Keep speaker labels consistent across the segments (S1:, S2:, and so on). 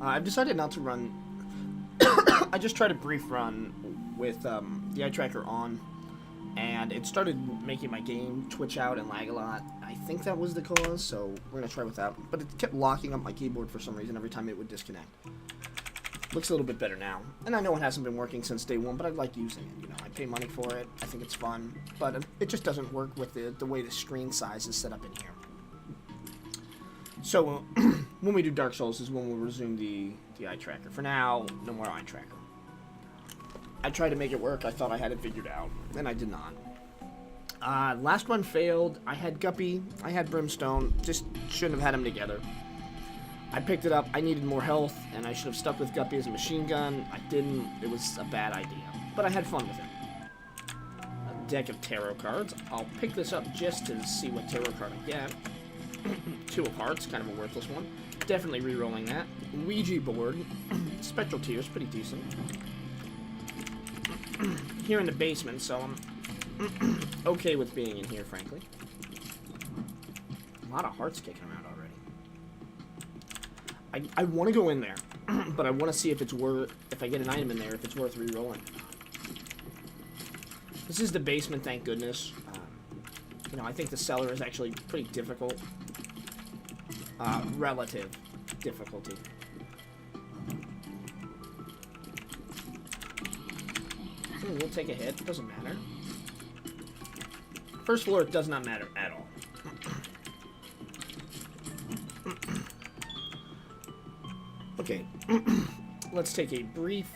S1: I've decided not to run. I just tried a brief run with the eye tracker on, and it started making my game twitch out and lag a lot. I think that was the cause, so we're gonna try with that. But it kept locking up my keyboard for some reason every time it would disconnect. Looks a little bit better now, and I know it hasn't been working since day one, but I like using it. You know, I pay money for it. I think it's fun, but it just doesn't work with the way the screen size is set up in here. So when we do Dark Souls is when we'll resume the eye tracker. For now, no more eye tracker. I tried to make it work. I thought I had it figured out, and I did not. Last one failed. I had Guppy. I had Brimstone. Just shouldn't have had them together. I picked it up. I needed more health, and I should have stuck with Guppy as a machine gun. I didn't. It was a bad idea, but I had fun with it. A deck of tarot cards. I'll pick this up just to see what tarot card I get. Two of Hearts, kind of a worthless one. Definitely re-rolling that. Ouija board. Spectral Tears, pretty decent. Here in the basement, so I'm okay with being in here, frankly. A lot of hearts kicking around already. I want to go in there, but I want to see if it's worth, if I get an item in there, if it's worth re-rolling. This is the basement, thank goodness. You know, I think the cellar is actually pretty difficult. Relative difficulty. We'll take a hit. Doesn't matter. First floor, it does not matter at all. Okay. Let's take a brief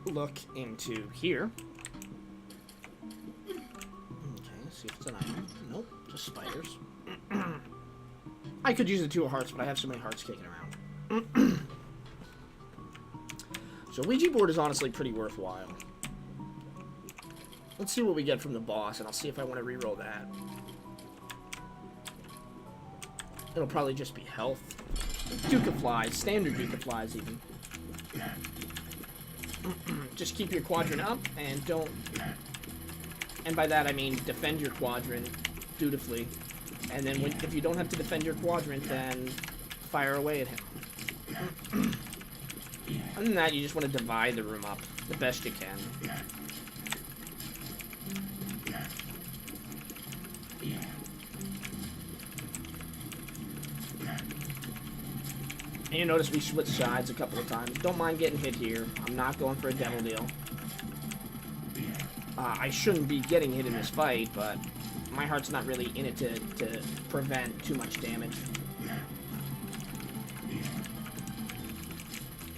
S1: look into here. Okay, let's see if it's an item. Nope, just spiders. I could use the Two of Hearts, but I have so many hearts kicking around. So Ouija board is honestly pretty worthwhile. Let's see what we get from the boss, and I'll see if I want to re-roll that. It'll probably just be health. Duke of Flies, standard Duke of Flies even. Just keep your quadrant up, and don't... And by that I mean defend your quadrant dutifully. And then if you don't have to defend your quadrant, then fire away at him. Other than that, you just want to divide the room up the best you can. And you notice we switched sides a couple of times. Don't mind getting hit here. I'm not going for a devil deal. I shouldn't be getting hit in this fight, but my heart's not really in it to prevent too much damage.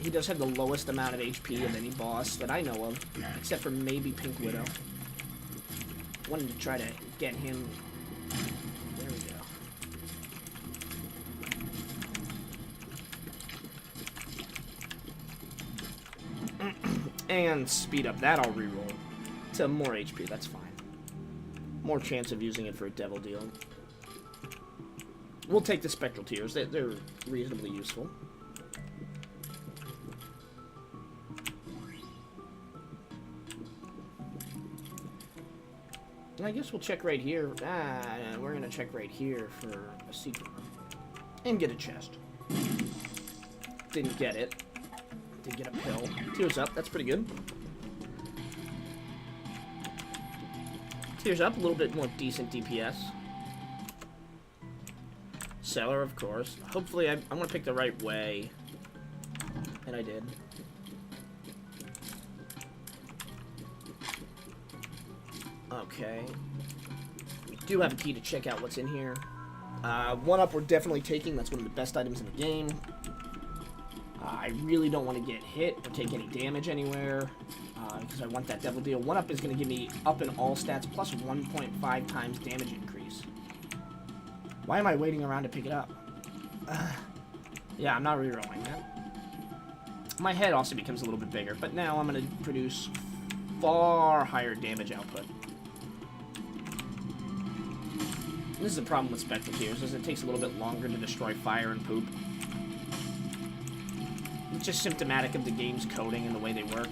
S1: He does have the lowest amount of HP of any boss that I know of, except for maybe Pink Widow. Wanted to try to get him. There we go. And speed up that, I'll reroll to more HP, that's fine. More chance of using it for a devil deal. We'll take the Spectral Tears, they're reasonably useful. And I guess we'll check right here. We're going to check right here for a secret room. And get a chest. Didn't get it. Did get a pill. Tears up, that's pretty good. Tears up, a little bit more decent DPS. Cellar, of course. Hopefully, I'm going to pick the right way. And I did. Okay. We do have a key to check out what's in here. One up we're definitely taking. That's one of the best items in the game. I really don't want to get hit or take any damage anywhere. Because I want that devil deal. One up is going to give me up in all stats plus 1.5 times damage increase. Why am I waiting around to pick it up? Yeah, I'm not rerolling that. My head also becomes a little bit bigger, but now I'm going to produce far higher damage output. This is the problem with Spectral Tears, is it takes a little bit longer to destroy fire and poop. It's just symptomatic of the game's coding and the way they work.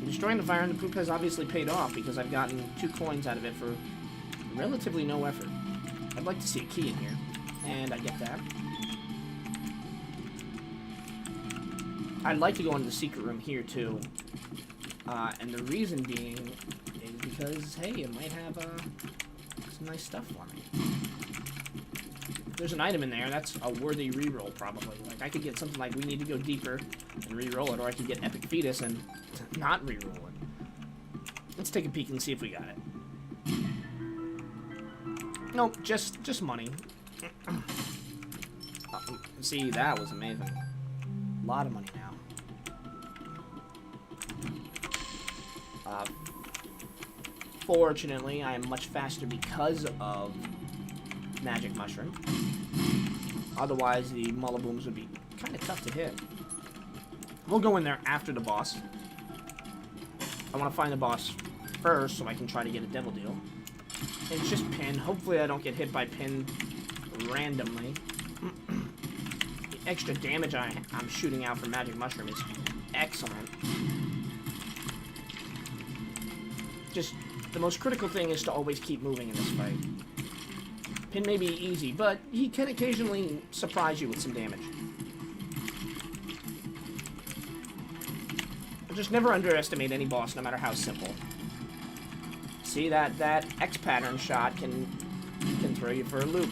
S1: Destroying the fire and the poop has obviously paid off, because I've gotten 2 coins out of it for relatively no effort. I'd like to see a key in here, and I get that. I'd like to go into the secret room here, too. And the reason being is because, hey, it might have some nice stuff for me. If there's an item in there, that's a worthy reroll, probably. Like, I could get something like, we need to go deeper and reroll it, or I could get Epic Fetus and not reroll it. Let's take a peek and see if we got it. Nope, just money. See, that was amazing. A lot of money now. Fortunately, I am much faster because of Magic Mushroom. Otherwise, the Mullabooms would be kind of tough to hit. We'll go in there after the boss. I want to find the boss first so I can try to get a Devil Deal. It's just Pin. Hopefully I don't get hit by Pin randomly. The extra damage I'm shooting out from Magic Mushroom is excellent. Just, the most critical thing is to always keep moving in this fight. Pin may be easy, but he can occasionally surprise you with some damage. Just never underestimate any boss, no matter how simple. See, that X pattern shot can throw you for a loop.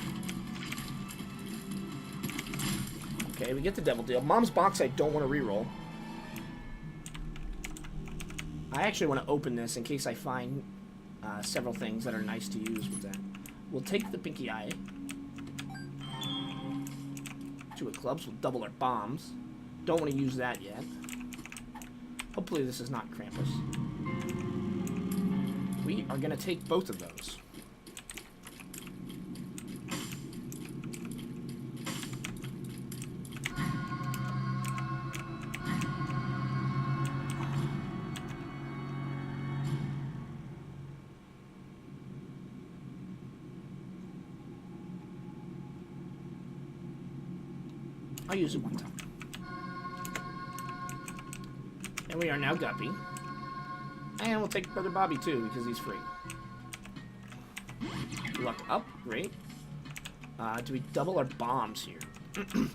S1: Okay, we get the Devil Deal. Mom's Box I don't want to reroll. I actually want to open this in case I find several things that are nice to use with that. We'll take the Pinky Eye. 2 of Clubs. We'll double our bombs. Don't want to use that yet. Hopefully this is not Krampus. We are going to take both of those. I'll use it one time. And we are now Guppy. And we'll take Brother Bobby too, because he's free. Luck up, great. Do we double our bombs here?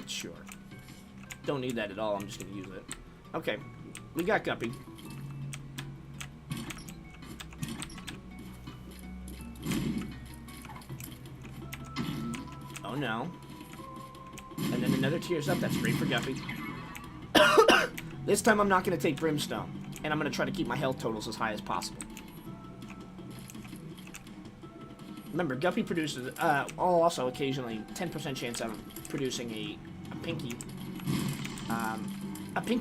S1: Sure. Don't need that at all, I'm just gonna use it. Okay, we got Guppy. Oh no. And then another Tears Up, that's great for Guppy. This time I'm not going to take Brimstone, and I'm going to try to keep my health totals as high as possible. Remember, Guppy produces, also occasionally 10% chance of producing a Pinky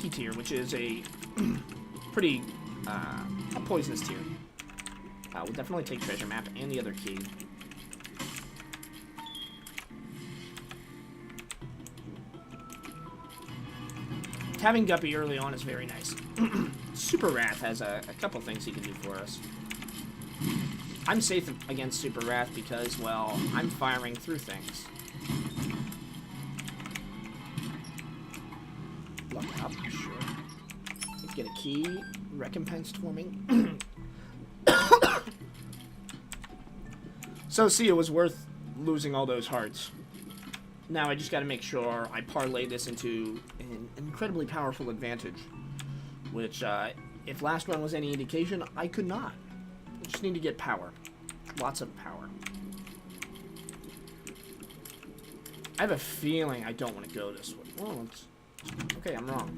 S1: tier, which is a pretty, a poisonous tier. We'll definitely take Treasure Map and the other key. Having Guppy early on is very nice. Super Wrath has a couple things he can do for us. I'm safe against Super Wrath because, well, I'm firing through things. Luck up, sure. Let's get a key recompensed for me. So, see, it was worth losing all those hearts. Now I just got to make sure I parlay this into an incredibly powerful advantage, which, if last run was any indication, I could not. I just need to get power. Lots of power. I have a feeling I don't want to go this way. Oh, okay, I'm wrong.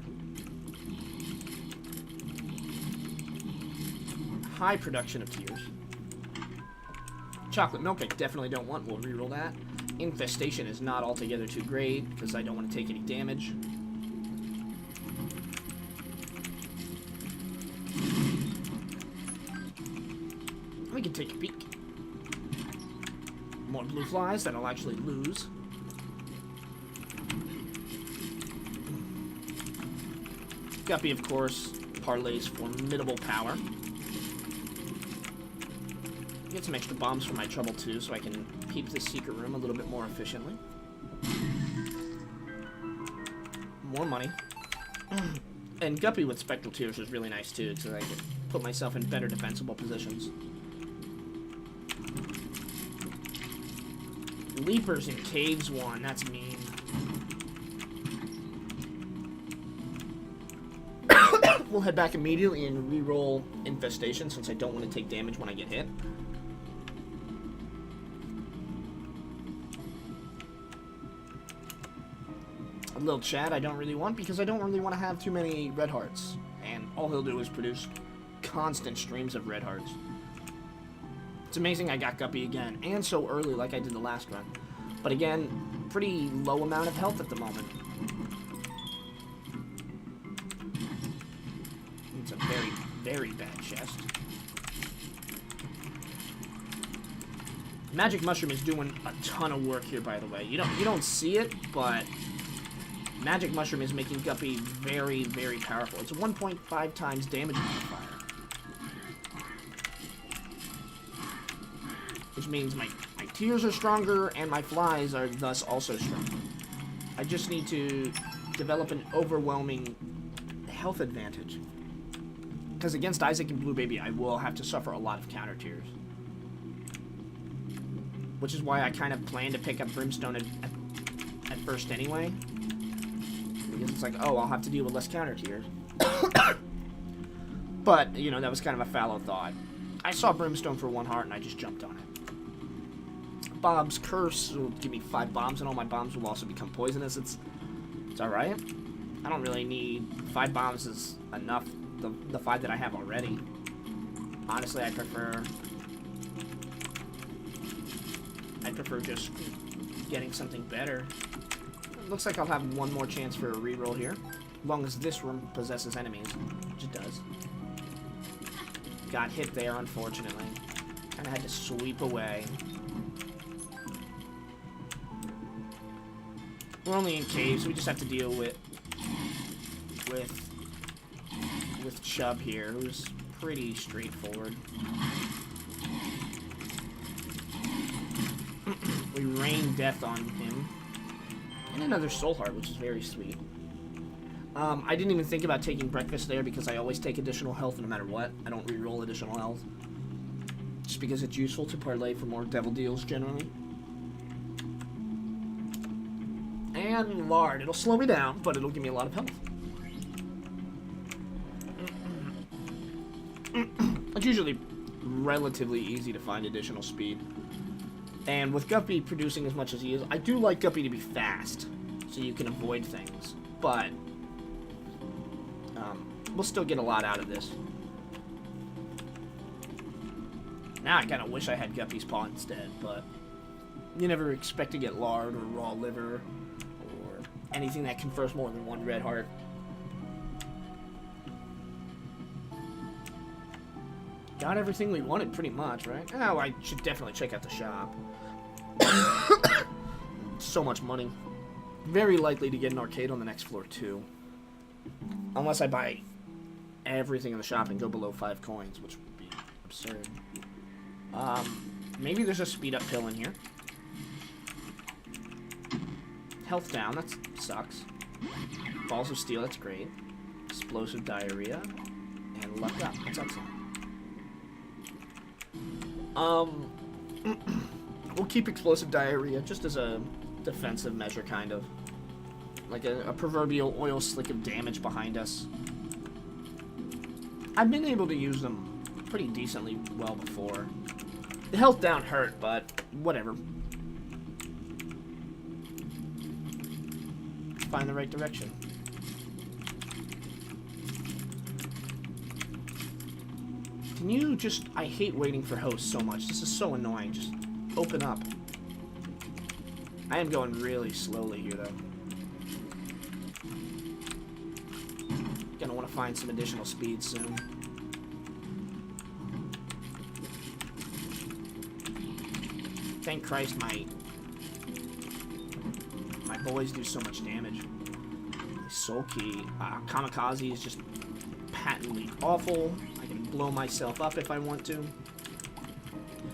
S1: High production of tears. Chocolate milk I definitely don't want. We'll reroll that. Infestation is not altogether too great, because I don't want to take any damage. We can take a peek. More blue flies that I'll actually lose. Guppy, of course, parlays formidable power. Get some extra bombs for my trouble too, so I can keep this secret room a little bit more efficiently. More money. And Guppy with Spectral Tears was really nice too, so I could put myself in better defensible positions. Leapers in Caves 1, that's mean. we'll head back immediately and re-roll Infestation since I don't want to take damage when I get hit. A little Chad I don't really want because I don't really want to have too many red hearts. And all he'll do is produce constant streams of red hearts. It's amazing I got Guppy again, and so early like I did the last run. But again, pretty low amount of health at the moment. It's a very, very bad chest. Magic Mushroom is doing a ton of work here, by the way. You don't see it, but Magic Mushroom is making Guppy very, very powerful. It's a 1.5 times damage modifier. Which means my tears are stronger, and my flies are thus also stronger. I just need to develop an overwhelming health advantage. Because against Isaac and Blue Baby, I will have to suffer a lot of counter tears. Which is why I kind of plan to pick up Brimstone at first anyway. Because it's like, oh, I'll have to deal with less counter tears. But, you know, that was kind of a fallow thought. I saw Brimstone for 1 heart and I just jumped on it. Bob's Curse will give me 5 bombs, and all my bombs will also become poisonous. It's alright. I don't really need 5 bombs is enough. The 5 that I have already. Honestly, I prefer just getting something better. It looks like I'll have 1 more chance for a reroll here. As long as this room possesses enemies, which it does. Got hit there, unfortunately. Kinda had to sweep away. We're only in caves, so we just have to deal with Chubb here, who's pretty straightforward. We rain death on him. And another soul heart, which is very sweet. I didn't even think about taking breakfast there because I always take additional health no matter what. I don't reroll additional health. Just because it's useful to parlay for more devil deals generally. And lard. It'll slow me down, but it'll give me a lot of health. It's usually relatively easy to find additional speed. And with Guppy producing as much as he is, I do like Guppy to be fast, so you can avoid things. But we'll still get a lot out of this. Now I kind of wish I had Guppy's Paw instead, but you never expect to get lard or raw liver or anything that confers more than 1 red heart. Got everything we wanted pretty much, right? Oh, I should definitely check out the shop. So much money. Very likely to get an arcade on the next floor too. Unless I buy everything in the shop and go below 5 coins, which would be absurd. Maybe there's a speed up pill in here. Health down, that sucks. Balls of Steel, that's great. Explosive Diarrhea. And Luck Up, that's excellent. We'll keep Explosive Diarrhea just as a defensive measure, kind of. Like a proverbial oil slick of damage behind us. I've been able to use them pretty decently well before. The health down hurt, but whatever. Find the right direction. Can you just... I hate waiting for hosts so much. This is so annoying. Just open up. I am going really slowly here, though. Gonna want to find some additional speed soon. Thank Christ my boys do so much damage. Soul Key. Kamikaze is just patently awful. I can blow myself up if I want to.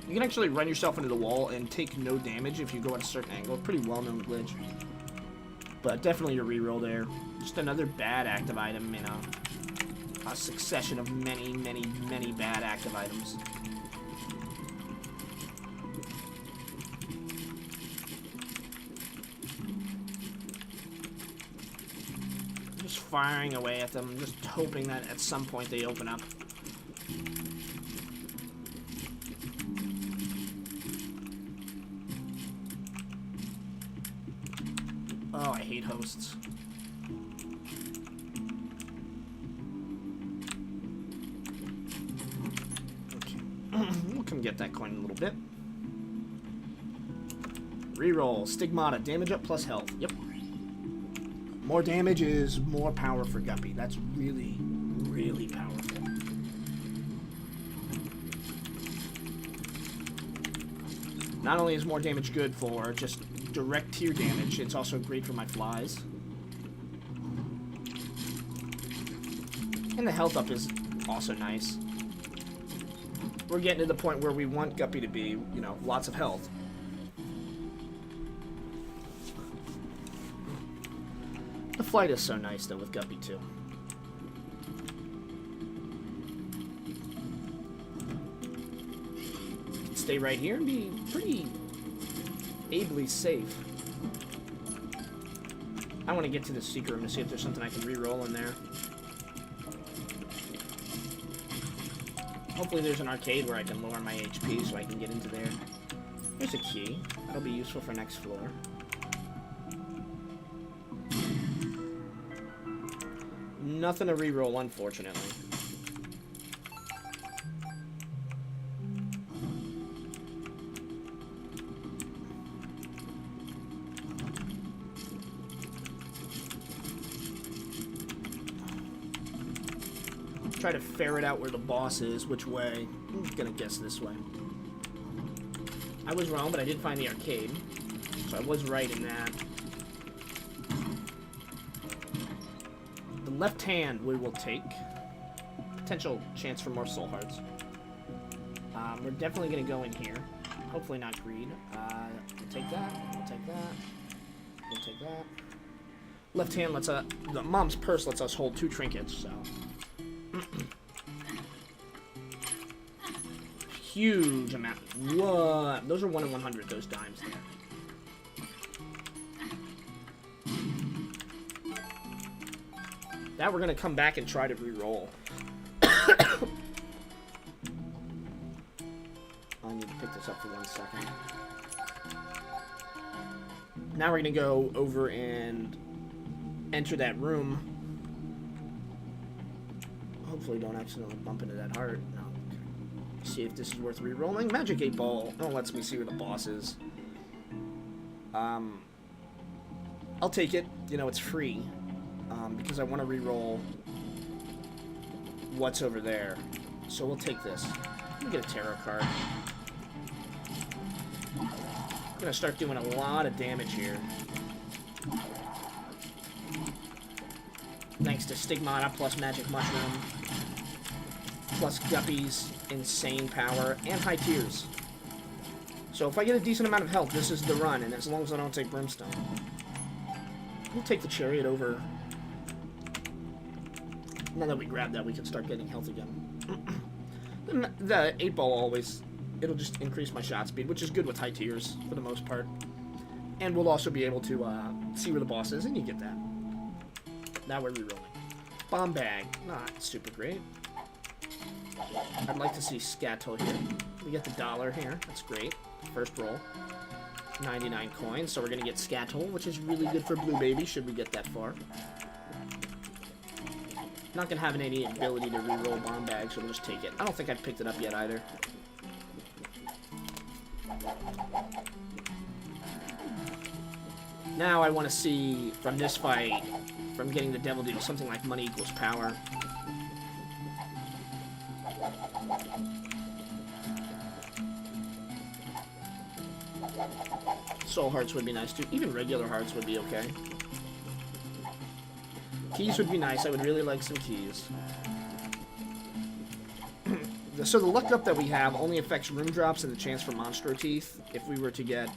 S1: You can actually run yourself into the wall and take no damage if you go at a certain angle. Pretty well-known glitch. But definitely a reroll there. Just another bad active item in a succession of many, many, many bad active items. Just firing away at them, just hoping that at some point they open up. Oh, I hate hosts. Okay. We'll come get that coin in a little bit. Reroll. Stigmata. Damage up plus health. Yep. More damage is more power for Guppy. That's really, really powerful. Not only is more damage good for just direct tier damage, it's also great for my flies. And the health up is also nice. We're getting to the point where we want Guppy to be, you know, lots of health. The flight is so nice, though, with Guppy, too. Stay right here and be pretty ably safe. I want to get to the secret room to see if there's something I can re-roll in there. Hopefully there's an arcade where I can lower my HP so I can get into there. There's a key. That'll be useful for next floor. Nothing to re-roll, unfortunately. Try to ferret out where the boss is, which way. I'm gonna guess this way. I was wrong, but I did find the arcade, so I was right in that. The left hand we will take. Potential chance for more soul hearts. We're definitely gonna go in here. Hopefully not greed. We'll take that. We'll take that. We'll take that. Left hand lets the mom's purse lets us hold 2 trinkets, so. Huge amount. What? Those are 1 in 100, those dimes there. Now we're going to come back and try to re-roll. I need to pick this up for 1 second. Now we're going to go over and enter that room. Hopefully don't accidentally bump into that heart. No. See if this is worth re-rolling. Magic 8 Ball. Oh, lets me see where the boss is. I'll take it. You know, it's free. Because I want to re-roll what's over there. So we'll take this. Let me get a tarot card. I'm going to start doing a lot of damage here. Thanks to Stigmata plus Magic Mushroom. Plus Guppy's insane power and high tiers. So if I get a decent amount of health, this is the run, and as long as I don't take Brimstone. We'll take the Chariot over. Now that we grab that, we can start getting health again. The 8 Ball always, it'll just increase my shot speed, which is good with high tiers for the most part. And we'll also be able to see where the boss is, and you get that. Now we're re-rolling. Bomb Bag, not super great. I'd like to see Scatto here. We get the $1 here. That's great. First roll. 99 coins. So we're going to get Scatto, which is really good for Blue Baby, should we get that far. Not going to have any ability to re-roll Bomb Bag, so we'll just take it. I don't think I've picked it up yet either. Now I want to see, from this fight, from getting the Devil Deal, something like money equals power. Soul hearts would be nice too. Even regular hearts would be okay. Keys would be nice. I would really like some keys. So the luck up that we have only affects room drops and the chance for Monstro Teeth. If we were to get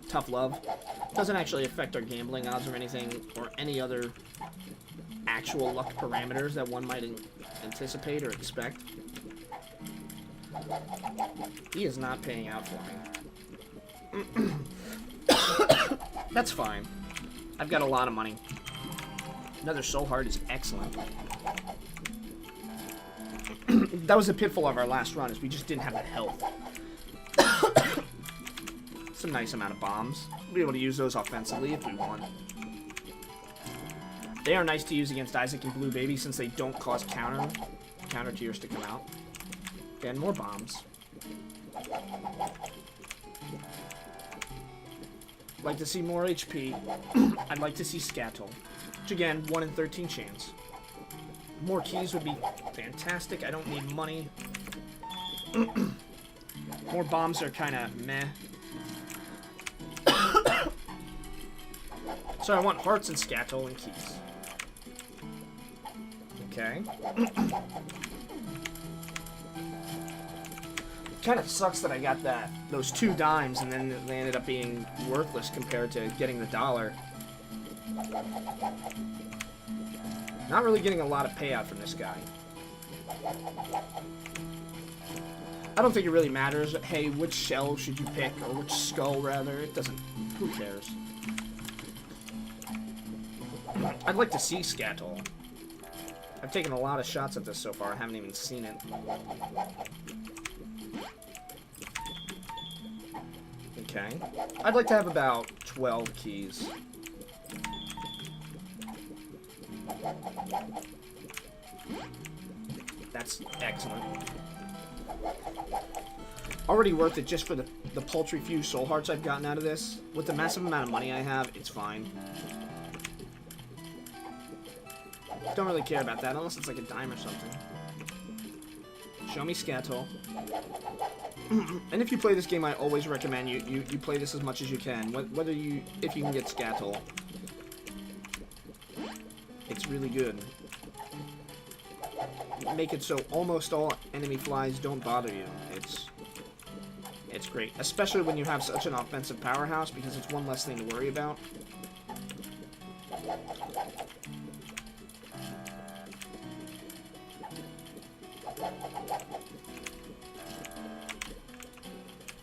S1: Tough Love, it doesn't actually affect our gambling odds or anything, or any other actual luck parameters that one might anticipate or expect. He is not paying out for me. That's fine. I've got a lot of money. Another soul heart is excellent. That was a pitfall of our last run, is we just didn't have the health. It's a nice amount of bombs. We'll be able to use those offensively if we want. They are nice to use against Isaac and Blue Baby since they don't cause counter tiers to come out. And more bombs. Like to see more HP. I'd like to see Scattle. Which again, 1 in 13 chance. More keys would be fantastic. I don't need money. More bombs are kind of meh. So I want hearts and Scattle and keys. Okay. Kind of sucks that I got those 2 dimes and then they ended up being worthless compared to getting the $1. Not really getting a lot of payout from this guy. I don't think it really matters. Hey, which shell should you pick, or which skull rather? It doesn't. Who cares? I'd like to see Scattle. I've taken a lot of shots at this so far. I haven't even seen it. Okay. I'd like to have about 12 keys. That's excellent. Already worth it just for the paltry few soul hearts I've gotten out of this. With the massive amount of money I have, it's fine. Don't really care about that unless it's like a dime or something. Show me Scattle. And if you play this game, I always recommend you play this as much as you can. If you can get Scattle. It's really good. Make it so almost all enemy flies don't bother you. It's great. Especially when you have such an offensive powerhouse, because it's one less thing to worry about.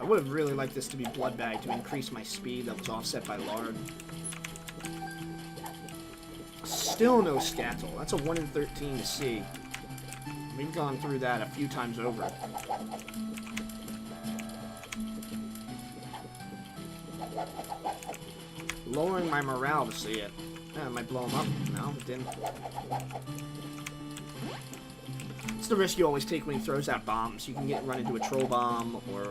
S1: I would have really liked this to be Blood Bag to increase my speed that was offset by Lard. Still no Scattle. That's a 1 in 13 to see. We've gone through that a few times over. Lowering my morale to see it. Yeah, I might blow him up. No, it didn't. It's the risk you always take when he throws out bombs. You can run into a troll bomb or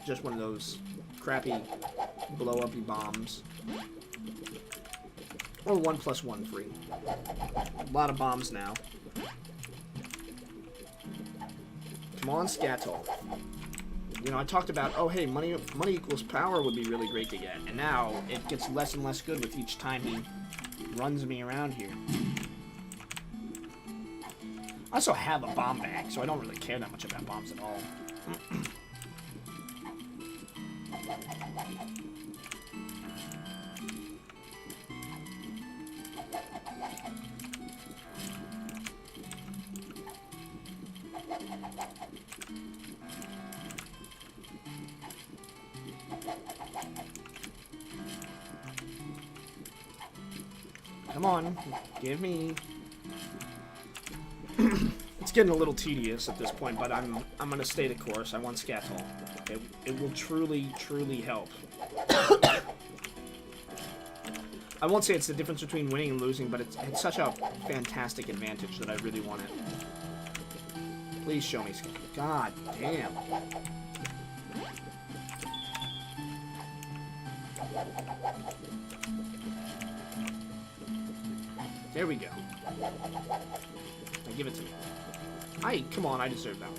S1: just one of those crappy blow-up-y bombs. Or 1+1 free. A lot of bombs now. Come on, Scattle. You know, I talked about, oh hey, money equals power would be really great to get. And now it gets less and less good with each time he runs me around here. I also have a bomb bag, so I don't really care that much about bombs at all. Come on, give me... It's getting a little tedious at this point, but I'm gonna stay the course. I want Scattle. It will truly help. I won't say it's the difference between winning and losing, but it's such a fantastic advantage that I really want it. Please show me Scattle. God damn. There we go. Now give it to me. Come on, I deserve that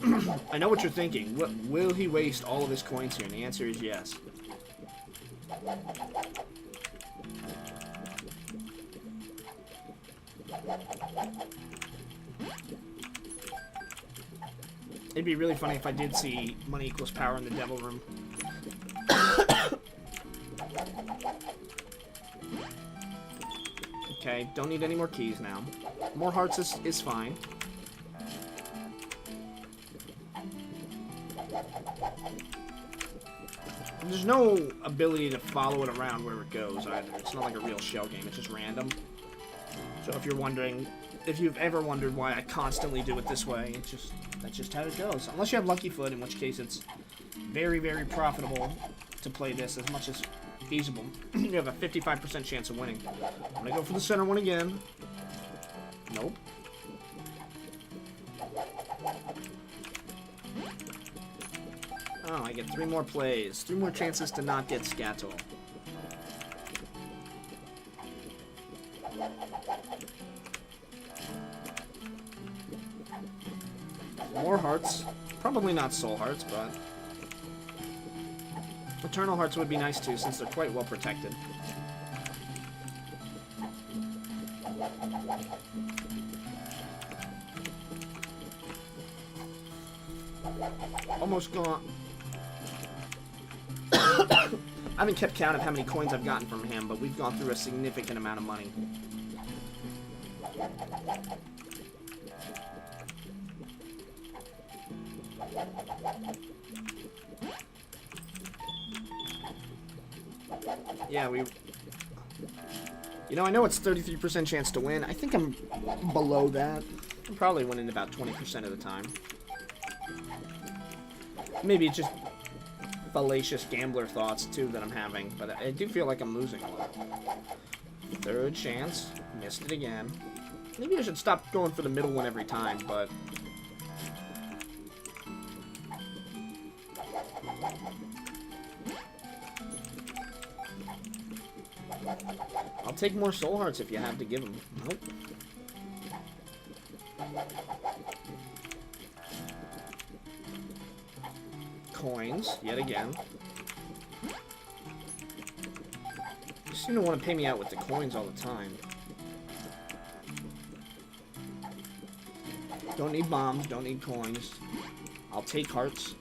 S1: one. I know what you're thinking. Will he waste all of his coins here? And the answer is yes. It'd be really funny if I did see money equals power in the devil room. Okay, don't need any more keys now. More hearts is fine. There's no ability to follow it around where it goes either. It's not like a real shell game, it's just random. So if you're wondering, if you've ever wondered why I constantly do it this way, that's just how it goes. Unless you have Lucky Foot, in which case it's very, very profitable to play this as much as feasible. You have a 55% chance of winning. I'm gonna go for the center one again. Nope. Oh, I get 3 more plays. 3 more chances to not get Scatole. More hearts. Probably not soul hearts, but eternal hearts would be nice too, since they're quite well protected. Almost gone. I haven't kept count of how many coins I've gotten from him, but we've gone through a significant amount of money. Yeah, you know, I know it's 33% chance to win. I think I'm below that. I'm probably winning about 20% of the time. Maybe it's just fallacious gambler thoughts, too, that I'm having. But I do feel like I'm losing a lot. 3rd chance. Missed it again. Maybe I should stop going for the middle one every time, but... I'll take more soul hearts if you have to give them. Nope. Coins, yet again. You seem to want to pay me out with the coins all the time. Don't need bombs, don't need coins. I'll take hearts,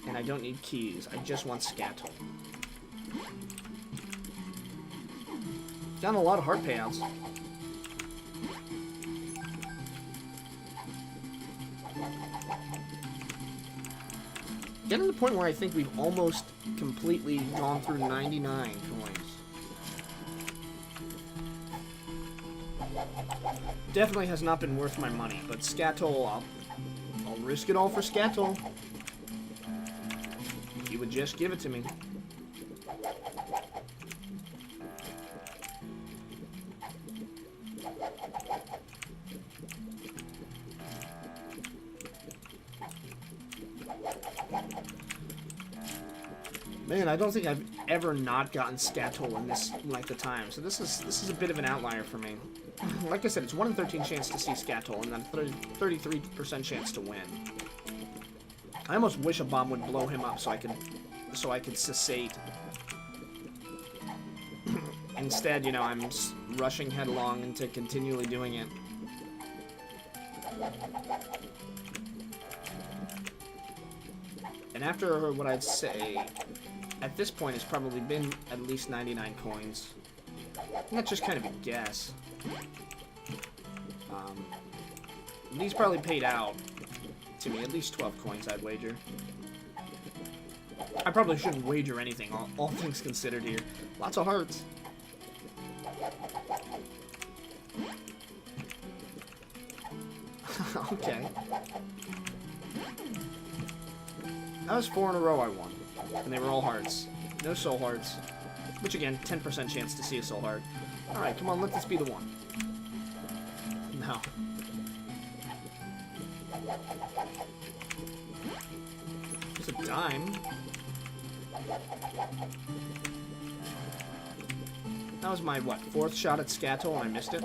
S1: and I don't need keys. I just want Scatole. Gotten a lot of heart payouts. Getting to the point where I think we've almost completely gone through 99 coins. Definitely has not been worth my money, but Scatole, I'll risk it all for Scatole. If you would just give it to me. Man, I don't think I've ever not gotten Scatole in this length of time, so this is a bit of an outlier for me. Like I said, it's 1 in 13 chance to see Scatole, and then 33% chance to win. I almost wish a bomb would blow him up so I could cessate. Instead, you know, I'm rushing headlong into continually doing it. And after what I'd say, at this point, it's probably been at least 99 coins. And that's just kind of a guess. These probably paid out to me, at least 12 coins, I'd wager. I probably shouldn't wager anything, all things considered here. Lots of hearts. Okay. That was 4 in a row I won. And they were all hearts. No soul hearts. Which again, 10% chance to see a soul heart. Alright, come on, let this be the one. No. It's a dime. That was my, what, 4th shot at Scatole and I missed it?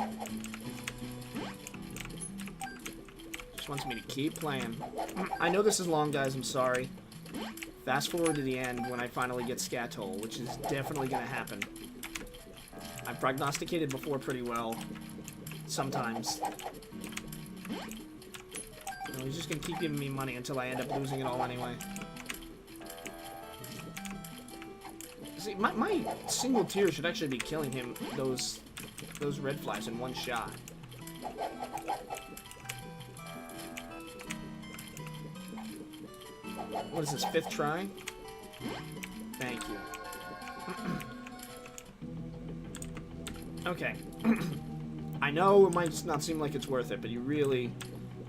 S1: Just wants me to keep playing. I know this is long, guys, I'm sorry. Fast forward to the end when I finally get Scatole, which is definitely going to happen. I've prognosticated before pretty well. Sometimes. You know, he's just going to keep giving me money until I end up losing it all anyway. See, my single tier should actually be killing him, those red flies in one shot. What is this, 5th try? Thank you. Okay. I know it might just not seem like it's worth it, but you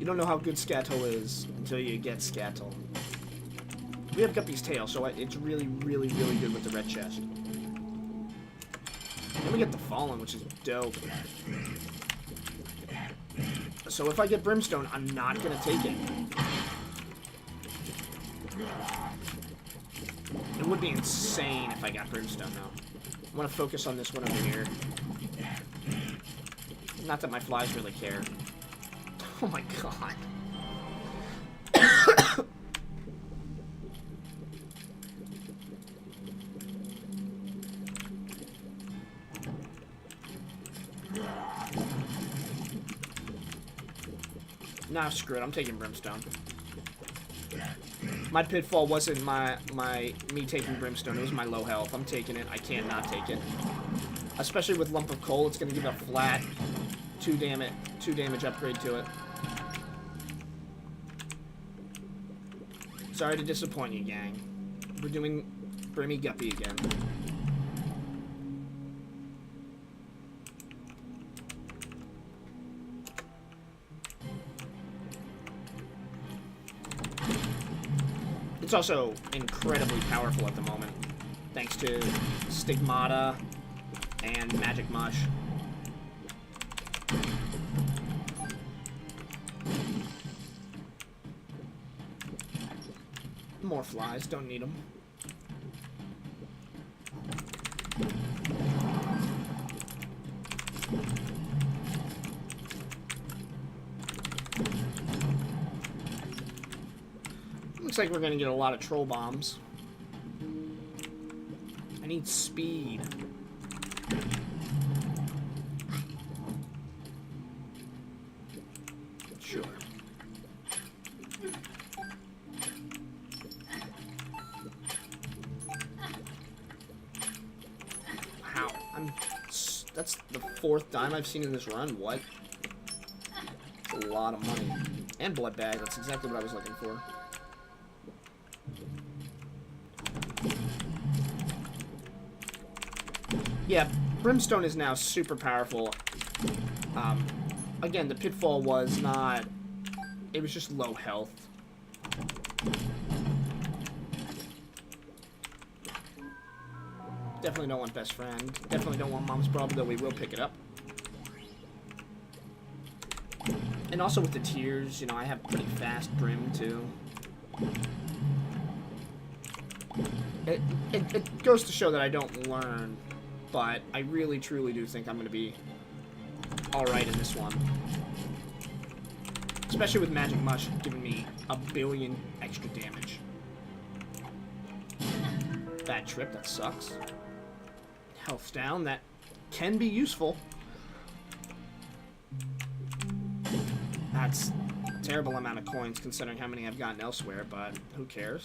S1: don't know how good Scatole is until you get Scatole. We have Guppy's tail, so it's really, really, really good with the red chest. Then we get the Fallen, which is dope. So if I get Brimstone, I'm not gonna take it. It would be insane if I got Brimstone, though. I want to focus on this one over here. Not that my flies really care. Oh my god. Nah, screw it. I'm taking Brimstone. My pitfall wasn't me taking Brimstone. It was my low health. I'm taking it. I can't not take it. Especially with Lump of Coal, it's going to give a flat 2 damage upgrade to it. Sorry to disappoint you, gang. We're doing Brimguppy again. It's also incredibly powerful at the moment, thanks to Stigmata and Magic Mush. More flies, don't need them. Looks like we're gonna get a lot of troll bombs. I need speed. Sure. Wow, that's the 4th dime I've seen in this run. What? That's a lot of money. And blood bag, that's exactly what I was looking for. Yeah, Brimstone is now super powerful. Again, the pitfall was not... It was just low health. Definitely don't want best friend. Definitely don't want mom's problem, though we will pick it up. And also with the tiers, you know, I have pretty fast Brim, too. It goes to show that I don't learn, but I really, truly do think I'm going to be alright in this one. Especially with Magic Mush giving me a billion extra damage. Bad trip, that sucks. Health down, that can be useful. That's a terrible amount of coins considering how many I've gotten elsewhere, but who cares?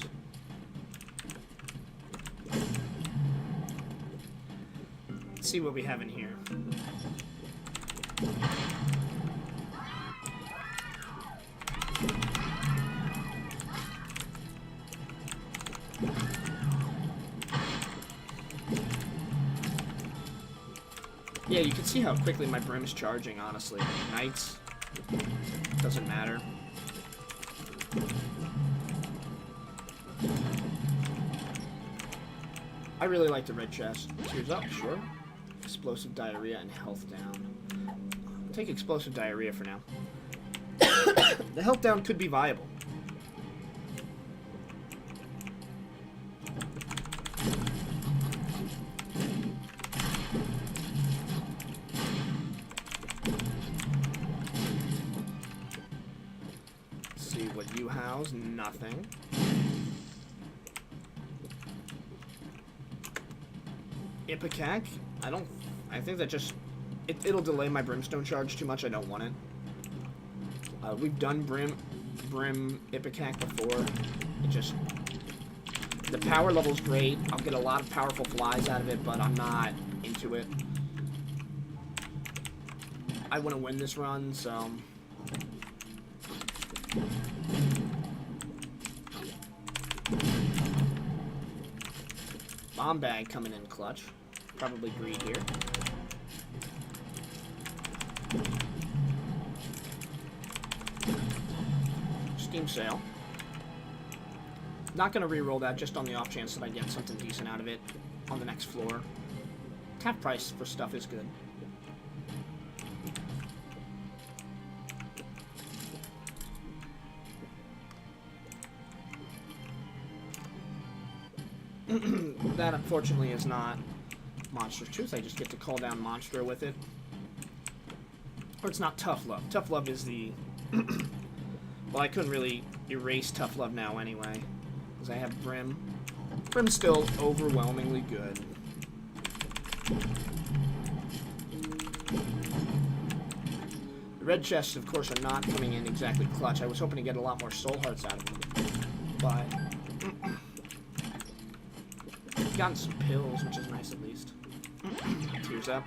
S1: Let's see what we have in here. Yeah, you can see how quickly my Brim is charging, honestly. Knights, doesn't matter. I really like the red chest. Tears up, sure. Explosive diarrhea and health down. I'll take explosive diarrhea for now. The health down could be viable. Let's see what you house. Nothing. Ipecac? I think that just... It'll delay my Brimstone charge too much. I don't want it. We've done Brim Ipecac before. It just... The power level's great. I'll get a lot of powerful flies out of it, but I'm not into it. I want to win this run, so... Bomb bag coming in clutch. Probably greed here. Steam sale. Not going to re-roll that, just on the off chance that I get something decent out of it on the next floor. Half price for stuff is good. That, unfortunately, is not Monster's Truth. I just get to call down Monstro with it. Or it's not Tough Love. Tough Love is the... Well, I couldn't really erase Tough Love now anyway, because I have Brim. Brim's still overwhelmingly good. The red chests, of course, are not coming in exactly clutch. I was hoping to get a lot more soul hearts out of them, but I've gotten some pills, which is nice at least. Tears up,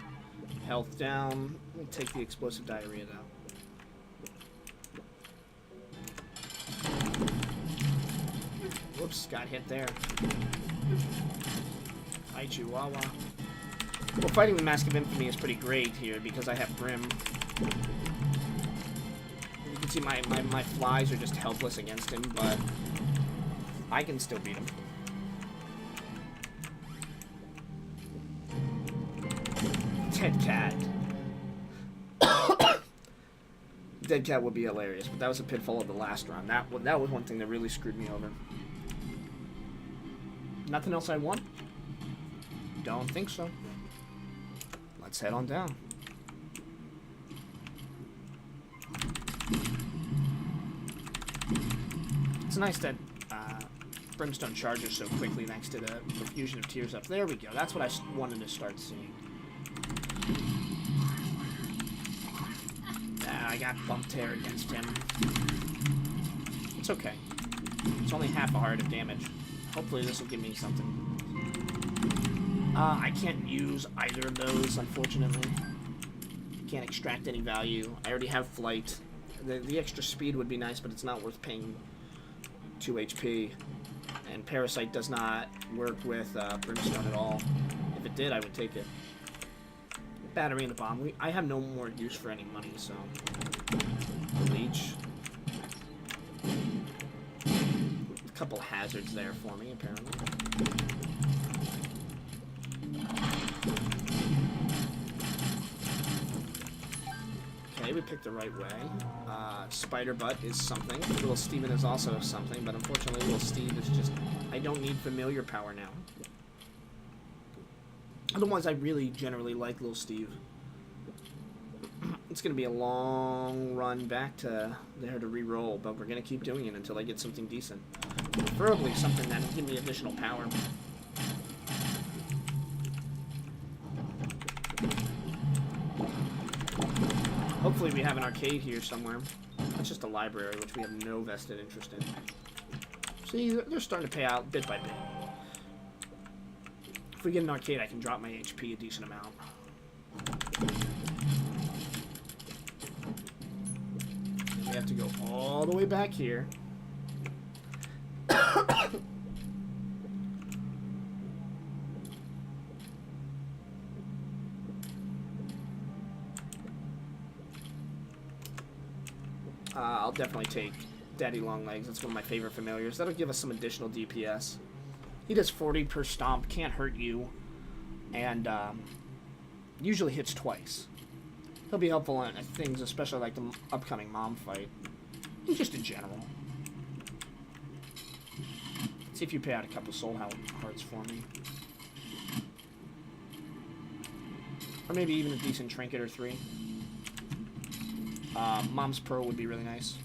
S1: health down. We'll take the explosive diarrhea though. Whoops, got hit there. Hi, Chihuahua. Well, fighting the Mask of Infamy is pretty great here because I have Brim. You can see my flies are just helpless against him, but I can still beat him. Dead cat. Dead cat would be hilarious, but that was a pitfall of the last round. That was one thing that really screwed me over. Nothing else I want? Don't think so. Let's head on down. It's nice that Brimstone charges so quickly thanks to the profusion of tears up. There we go. That's what I wanted to start seeing. I got bumped here against him. It's okay. It's only half a heart of damage. Hopefully this will give me something. I can't use either of those, unfortunately. Can't extract any value. I already have flight. The extra speed would be nice, but it's not worth paying 2 HP. And Parasite does not work with Brimstone at all. If it did, I would take it. Battery and the bomb. I have no more use for any money, so... Leech. A couple hazards there for me, apparently. Okay, we picked the right way. Spider Butt is something. Little Steven is also something, but unfortunately Little Steve is just... I don't need familiar power now. Otherwise, I really generally like Little Steve. It's going to be a long run back to there to re-roll, but we're going to keep doing it until I get something decent. Preferably something that will give me additional power. Hopefully we have an arcade here somewhere. It's just a library, which we have no vested interest in. See, they're starting to pay out bit by bit. If we get an arcade, I can drop my HP a decent amount. And we have to go all the way back here. I'll definitely take Daddy Longlegs. That's one of my favorite familiars. That'll give us some additional DPS. He does 40 per stomp, can't hurt you, and usually hits twice. He'll be helpful in things, especially like the upcoming mom fight, and just in general. Let's see if you pay out a couple soul hearts for me. Or maybe even a decent trinket or 3. Mom's Pearl would be really nice.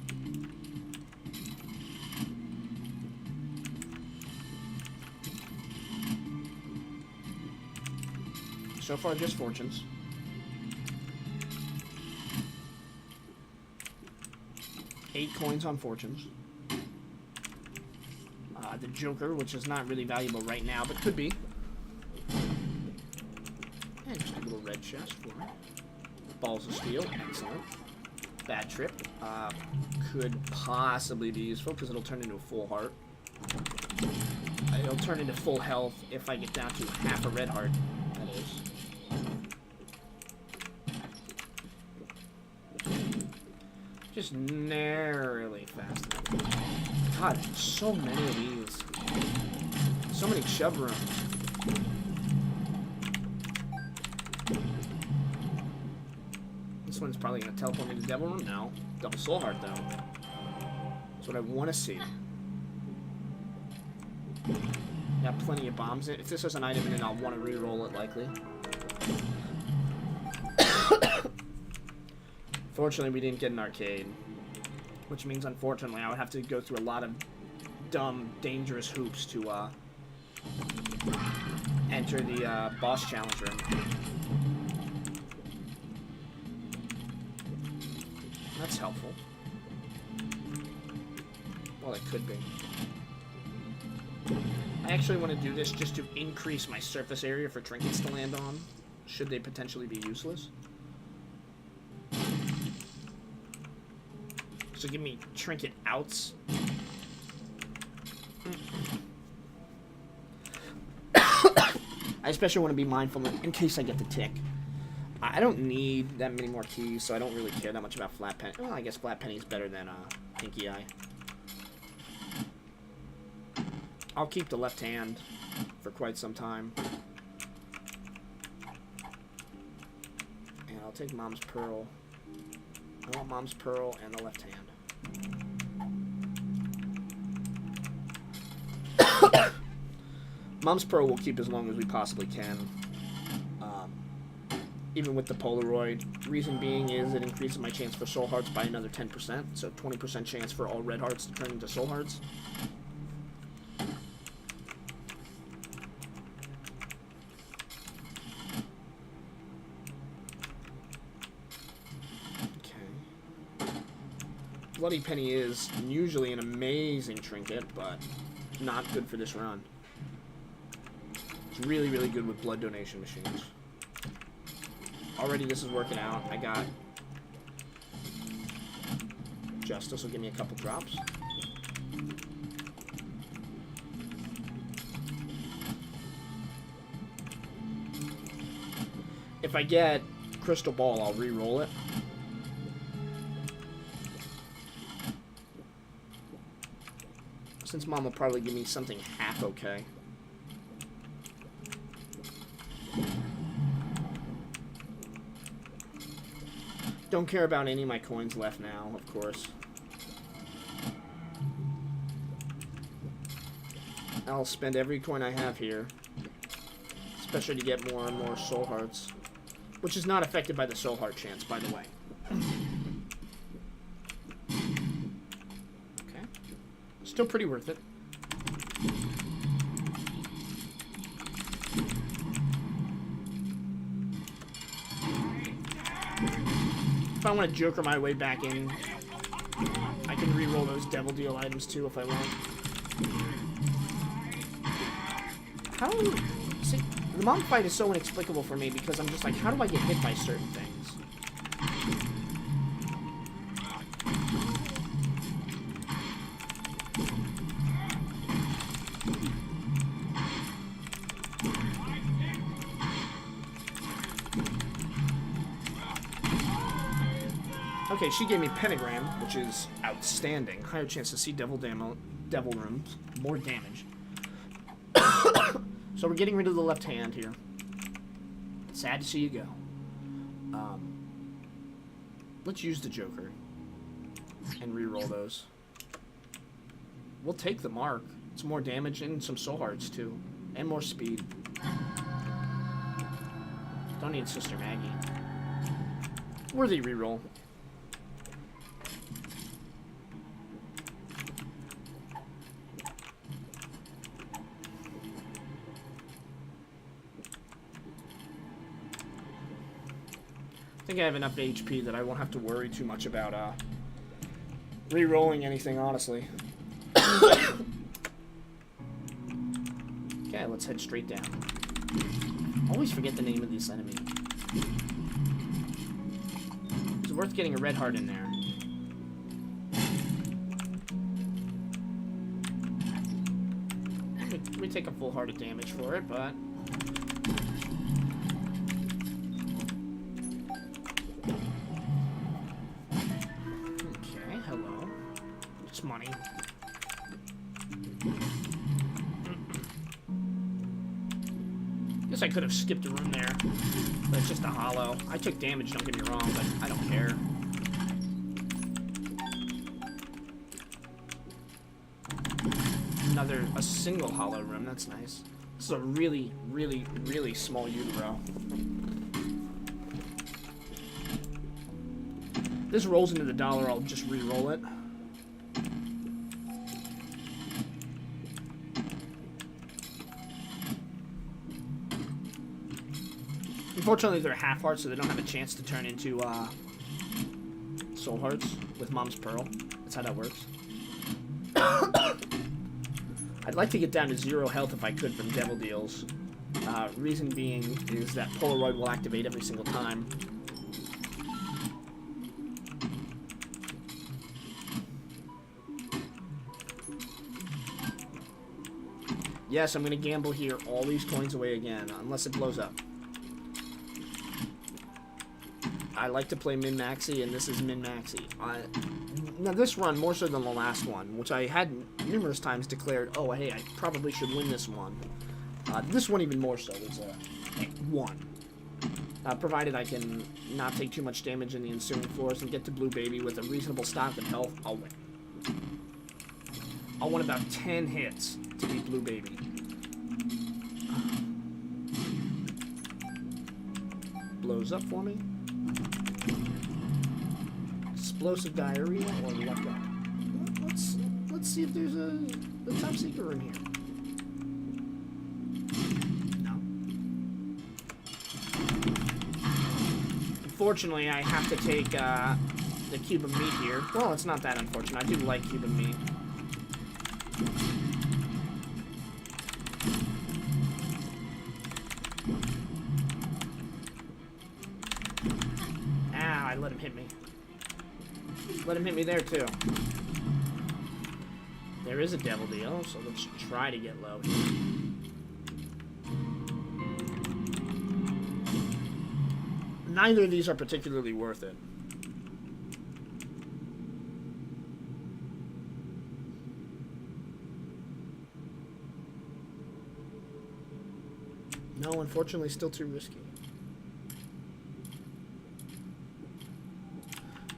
S1: So far, just fortunes. Eight coins on fortunes. The Joker, which is not really valuable right now, but could be. And just a little red chest for me. Balls of Steel, excellent. Bad Trip. Could possibly be useful because it'll turn into a full heart. It'll turn into full health if I get down to half a red heart, that is. Just narrowly fast enough. God, so many of these. So many chub rooms. This one's probably going to teleport me to Devil Room. No. Double Soul Heart, though. That's what I want to see. Got plenty of bombs in it. If this was an item, then I'll want to re-roll it, likely. Fortunately, we didn't get an arcade. Which means, unfortunately, I would have to go through a lot of dumb, dangerous hoops to, enter the, boss challenge room. That's helpful. Well, it could be. I actually want to do this just to increase my surface area for trinkets to land on, should they potentially be useless. So give me trinket outs. I especially want to be mindful in case I get the tick. I don't need that many more keys, so I don't really care that much about Flat Penny. Well, I guess Flat Penny's better than Pinky Eye. I'll keep the left hand for quite some time. And I'll take Mom's Pearl. I want Mom's Pearl and the left hand. Mom's Pearl we'll keep as long as we possibly can. Even with the Polaroid. Reason being is it increases my chance for soul hearts by another 10%. So 20% chance for all red hearts to turn into soul hearts. Okay. Bloody Penny is usually an amazing trinket, but not good for this run. It's really, really good with blood donation machines. Already this is working out. I got Justice will give me a couple drops. If I get Crystal Ball, I'll re-roll it. Since Mom will probably give me something half okay. Don't care about any of my coins left now, of course. I'll spend every coin I have here. Especially to get more and more soul hearts. Which is not affected by the soul heart chance, by the way. Okay. Still pretty worth it. If I want to Joker my way back in, I can re-roll those Devil Deal items too if I want. How do you... See, the Mom fight is so inexplicable for me because I'm just like, how do I get hit by certain things? Okay, she gave me Pentagram, which is outstanding. Higher chance to see Devil Rooms. More damage. So we're getting rid of the left hand here. Sad to see you go. Let's use the Joker. And re-roll those. We'll take the mark. It's more damage and some soul hearts, too. And more speed. Don't need Sister Maggie. Worthy re-roll. I think I have enough HP that I won't have to worry too much about re-rolling anything, honestly. Okay, let's head straight down. Always forget the name of this enemy. It's worth getting a red heart in there. probably take a full heart of damage for it, but... Okay, hello. It's money. Guess I could have skipped a room there, but it's just a hollow. I took damage, don't get me wrong, but I don't care. A single hollow room, that's nice. This is a really, really, really small utero. This rolls into the dollar, I'll just re-roll it. Unfortunately, they're half hearts, so they don't have a chance to turn into soul hearts with Mom's Pearl. That's how that works. I'd like to get down to 0 health if I could from Devil Deals. Reason being is that Polaroid will activate every single time. Yes, I'm going to gamble here all these coins away again, unless it blows up. I like to play min-maxi, and this is min-maxi. Now, this run, more so than the last one, which I had numerous times declared, oh, hey, I probably should win this one. This one even more so is a 1. Provided I can not take too much damage in the ensuing floors and get to Blue Baby with a reasonable stock of health, I'll win. I'll want about 10 hits to beat Blue Baby. Blows up for me. Explosive diarrhea or luck up. Let's see if there's a top secret room here. No. Unfortunately, I have to take the cube of meat here. Well, it's not that unfortunate. I do like cube of meat. Ah, I let him hit me. Let him hit me there, too. There is a devil deal, so let's try to get low here. Neither of these are particularly worth it. No, unfortunately, still too risky.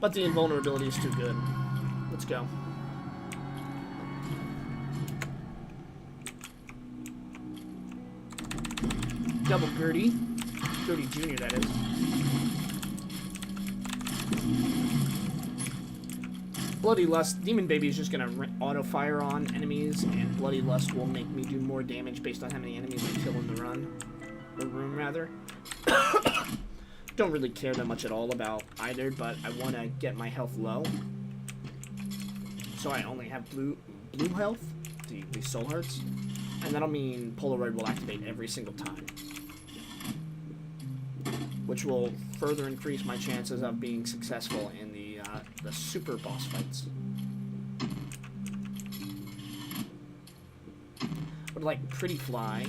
S1: But the invulnerability is too good. Let's go. Double Gertie. Gertie Jr., that is. Bloody Lust. Demon Baby is just going to auto-fire on enemies, and Bloody Lust will make me do more damage based on how many enemies I kill in the run. Or room, rather. Don't really care that much at all about either, but I want to get my health low. So I only have blue health, the soul hearts. And that'll mean Polaroid will activate every single time. Which will further increase my chances of being successful in the super boss fights. Would like Pretty Fly.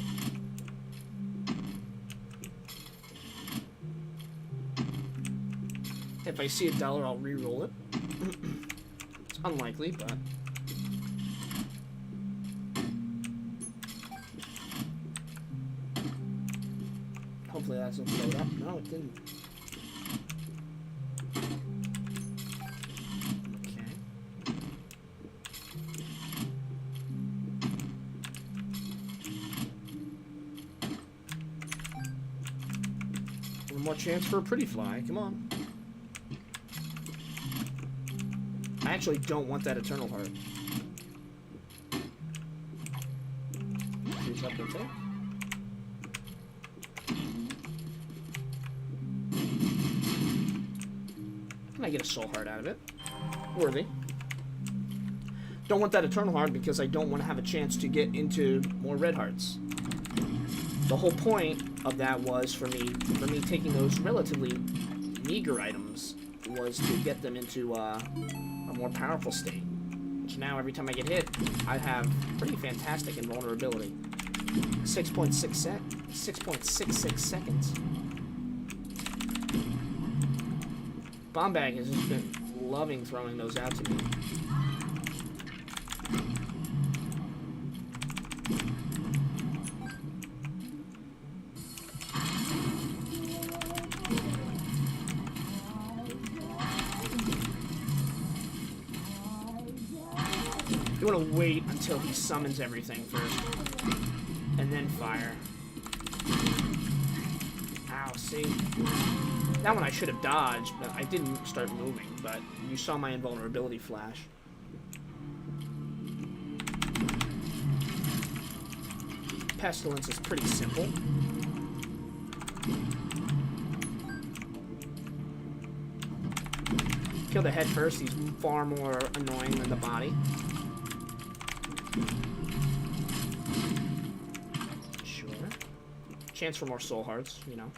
S1: If I see $1, I'll re-roll it. It's unlikely, but... Hopefully that doesn't float up. No, it didn't. Okay. One more chance for a Pretty Fly. Come on. I actually don't want that Eternal Heart. Use up the tank. Can I get a Soul Heart out of it? Worthy. Don't want that Eternal Heart because I don't want to have a chance to get into more Red Hearts. The whole point of that was for me taking those relatively meager items was to get them into a more powerful state. Which now every time I get hit, I have pretty fantastic invulnerability. 6.66 seconds. Bombag has just been loving throwing those out to me. You want to wait until he summons everything first, and then fire. Ow, see? That one I should have dodged, but I didn't start moving, but you saw my invulnerability flash. Pestilence is pretty simple. Kill the head first, he's far more annoying than the body. Sure. Chance for more soul hearts, you know.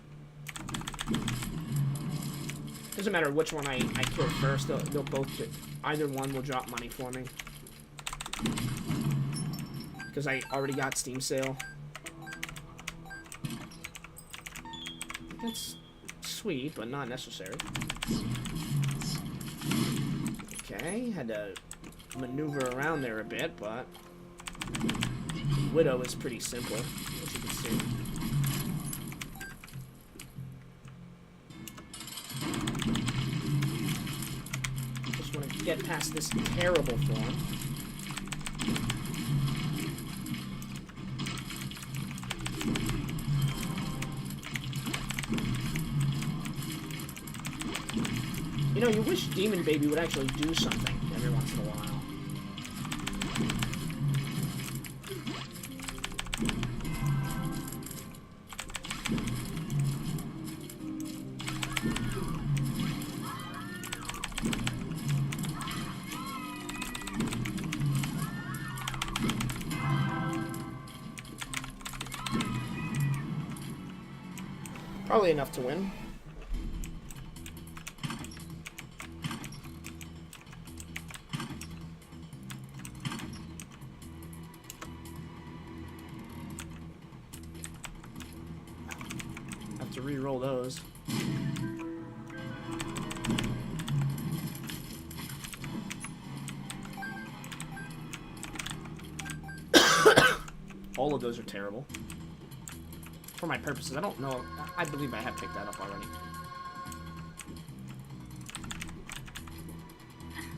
S1: Doesn't matter which one I kill first, they'll both get, either one will drop money for me. Because I already got Steam sale. It's sweet, but not necessary. Okay, had to maneuver around there a bit, but Widow is pretty simple, as you can see. Just want to get past this terrible form. You know, you wish Demon Baby would actually do something every once in a while. Probably enough to win. Have to re-roll those. All of those are terrible. For my purposes, I don't know. I believe I have picked that up already.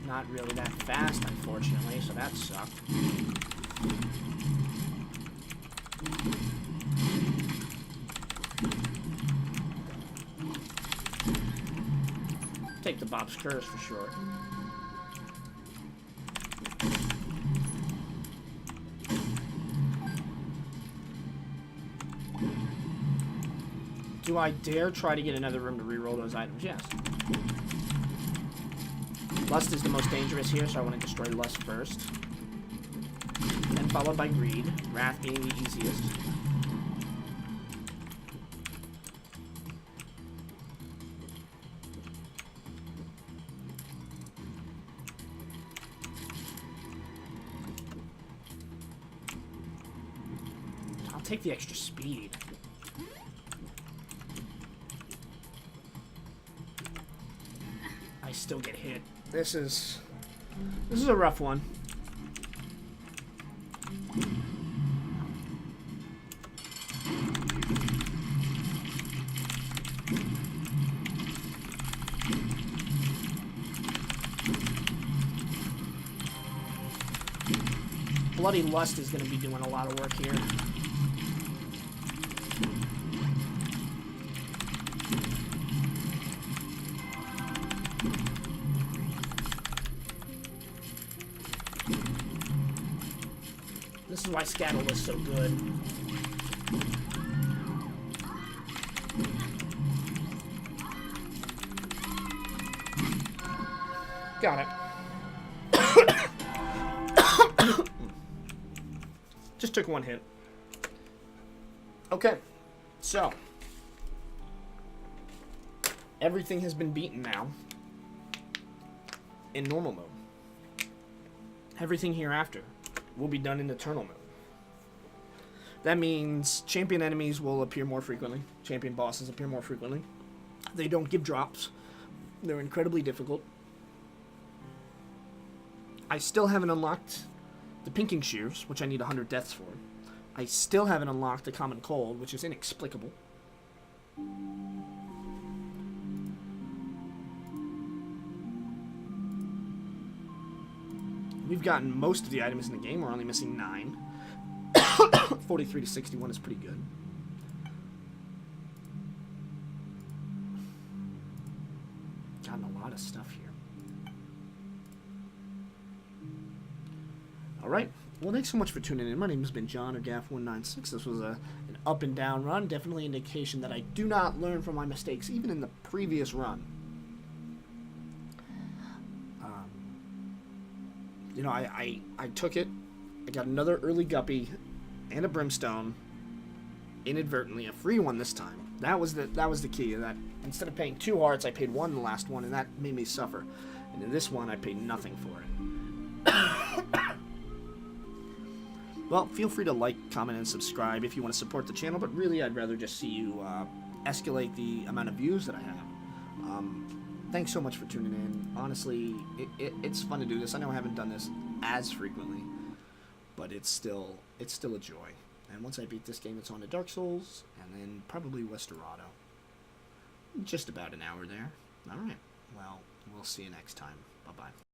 S1: Not really that fast, unfortunately, so that sucked. Take the Bob's Curse for sure. Do I dare try to get another room to reroll those items? Yes. Lust is the most dangerous here, so I want to destroy Lust first. Then followed by Greed. Wrath being the easiest. I'll take the extra speed. Still get hit. This is a rough one. Bloody Lust is going to be doing a lot of work here. This is why Scattle is so good. Got it. Just took one hit. Okay, so everything has been beaten now in normal mode. Everything hereafter will be done in eternal mode. That means champion enemies will appear more frequently. Champion bosses appear more frequently. They don't give drops. They're incredibly difficult. I still haven't unlocked the Pinking Shears, which I need 100 deaths for. I still haven't unlocked the Common Cold, which is inexplicable. We've gotten most of the items in the game. We're only missing 9. 43 to 61 is pretty good. Gotten a lot of stuff here. Alright. Well, thanks so much for tuning in. My name has been John, or Gaff196. This was an up and down run. Definitely an indication that I do not learn from my mistakes, even in the previous run. You know, I took it. I got another early guppy and a brimstone inadvertently, a free one this time. That was the key. That instead of paying 2 hearts, I paid 1 in the last one, and that made me suffer. And in this one, I paid nothing for it. Well, feel free to like, comment, and subscribe if you want to support the channel, but really I'd rather just see you escalate the amount of views that I have. Thanks so much for tuning in. Honestly, it's fun to do this. I know I haven't done this as frequently, but it's still a joy. And once I beat this game, it's on to Dark Souls, and then probably Westerado. Just about an hour there. Alright, well, we'll see you next time. Bye-bye.